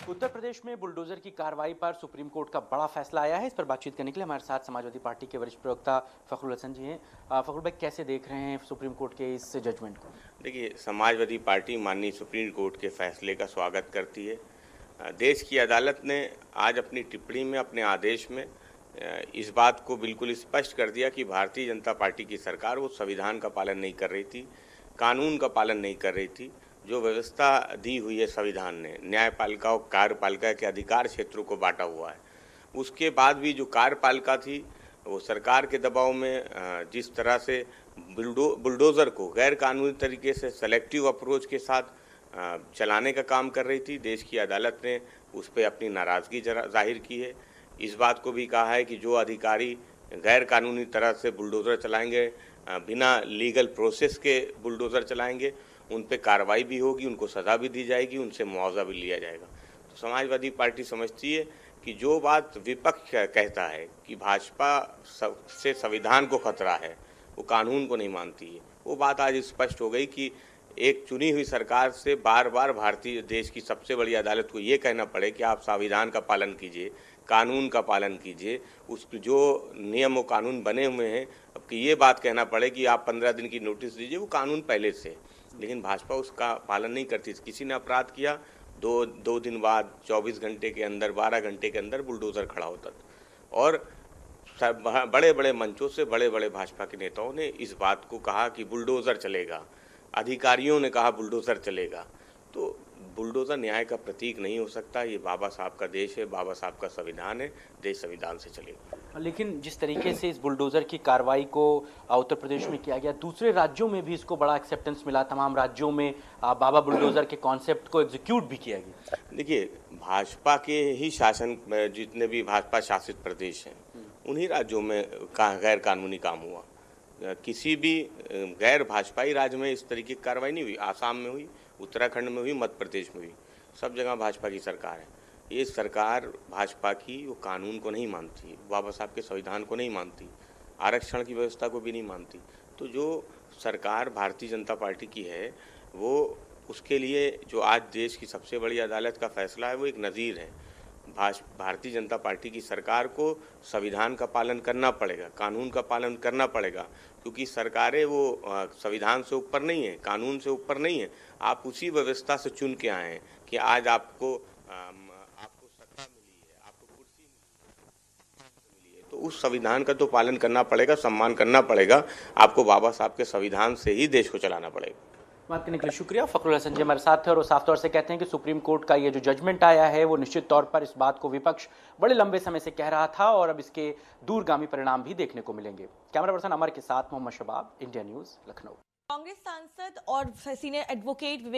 उत्तर प्रदेश में बुलडोजर की कार्रवाई पर सुप्रीम कोर्ट का बड़ा फैसला आया है। इस पर बातचीत करने के लिए हमारे साथ समाजवादी पार्टी के वरिष्ठ प्रवक्ता फखरुल हसन जी हैं। फखरुल भाई, कैसे देख रहे हैं सुप्रीम कोर्ट के इस जजमेंट को? देखिए, समाजवादी पार्टी माननीय सुप्रीम कोर्ट के फैसले का स्वागत करती है। देश की अदालत ने आज अपनी टिप्पणी में, अपने आदेश में इस बात को बिल्कुल स्पष्ट कर दिया कि भारतीय जनता पार्टी की सरकार वो संविधान का पालन नहीं कर रही थी, कानून का पालन नहीं कर रही थी। जो व्यवस्था दी हुई है संविधान ने, न्यायपालिका और कार्यपालिका के अधिकार क्षेत्रों को बांटा हुआ है, उसके बाद भी जो कार्यपालिका थी वो सरकार के दबाव में जिस तरह से बुलडोज़र को गैर कानूनी तरीके से सेलेक्टिव अप्रोच के साथ चलाने का काम कर रही थी, देश की अदालत ने उस पर अपनी नाराज़गी जाहिर की है। इस बात को भी कहा है कि जो अधिकारी गैर कानूनी तरह से बुलडोज़र चलाएंगे, बिना लीगल प्रोसेस के बुलडोज़र चलाएंगे, उन पे कार्रवाई भी होगी, उनको सज़ा भी दी जाएगी, उनसे मुआवजा भी लिया जाएगा। तो समाजवादी पार्टी समझती है कि जो बात विपक्ष कहता है कि भाजपा से संविधान को खतरा है, वो कानून को नहीं मानती है, वो बात आज स्पष्ट हो गई कि एक चुनी हुई सरकार से बार बार भारतीय देश की सबसे बड़ी अदालत को ये कहना पड़े कि आप संविधान का पालन कीजिए, कानून का पालन कीजिए, उस जो नियम और कानून बने हुए हैं, अब कि ये बात कहना पड़े कि आप 15 दिन की नोटिस दीजिए, वो कानून पहले से, लेकिन भाजपा उसका पालन नहीं करती। किसी ने अपराध किया, दो दिन बाद 24 घंटे के अंदर, 12 घंटे के अंदर बुलडोज़र खड़ा होता था। और बड़े बड़े मंचों से बड़े बड़े भाजपा के नेताओं ने इस बात को कहा कि बुलडोज़र चलेगा, अधिकारियों ने कहा बुलडोज़र चलेगा। तो बुलडोज़र न्याय का प्रतीक नहीं हो सकता। ये बाबा साहब का देश है, बाबा साहब का संविधान है, देश संविधान से चलेगा। लेकिन जिस तरीके से इस बुलडोजर की कार्रवाई को उत्तर प्रदेश में किया गया, दूसरे राज्यों में भी इसको बड़ा एक्सेप्टेंस मिला। तमाम राज्यों में बाबा बुलडोजर के कॉन्सेप्ट को एग्जीक्यूट भी किया गया। देखिए, भाजपा के ही शासन में जितने भी भाजपा शासित प्रदेश हैं, उन्हीं राज्यों में गैर कानूनी काम हुआ। किसी भी गैर भाजपाई राज्य में इस तरीके की कार्रवाई नहीं हुई। आसाम में हुई, उत्तराखंड में हुई, मध्य प्रदेश में हुई, सब जगह भाजपा की सरकार है। ये सरकार भाजपा की वो कानून को नहीं मानती, बाबा साहब के संविधान को नहीं मानती, आरक्षण की व्यवस्था को भी नहीं मानती। तो जो सरकार भारतीय जनता पार्टी की है, वो उसके लिए जो आज देश की सबसे बड़ी अदालत का फैसला है, वो एक नज़ीर है। भारतीय जनता पार्टी की सरकार को संविधान का पालन करना पड़ेगा, कानून का पालन करना पड़ेगा, क्योंकि सरकारें वो संविधान से ऊपर नहीं है, कानून से ऊपर नहीं है। आप उसी व्यवस्था से चुन के आए हैं कि आज आपको सत्ता मिली है, आपको कुर्सी मिली है, तो उस संविधान का तो पालन करना पड़ेगा, सम्मान करना पड़ेगा। आपको बाबा साहब के संविधान से ही देश को चलाना पड़ेगा। बात करने के लिए शुक्रिया। फखरुल हसन जी हमारे साथ थे और वो साफ तौर से कहते हैं कि सुप्रीम कोर्ट का ये जो जजमेंट आया है, वो निश्चित तौर पर इस बात को विपक्ष बड़े लंबे समय से कह रहा था और अब इसके दूरगामी परिणाम भी देखने को मिलेंगे। कैमरा पर्सन अमर के साथ मोहम्मद शबाब, इंडिया न्यूज, लखनऊ। कांग्रेस सांसद और सीनियर एडवोकेट विवेक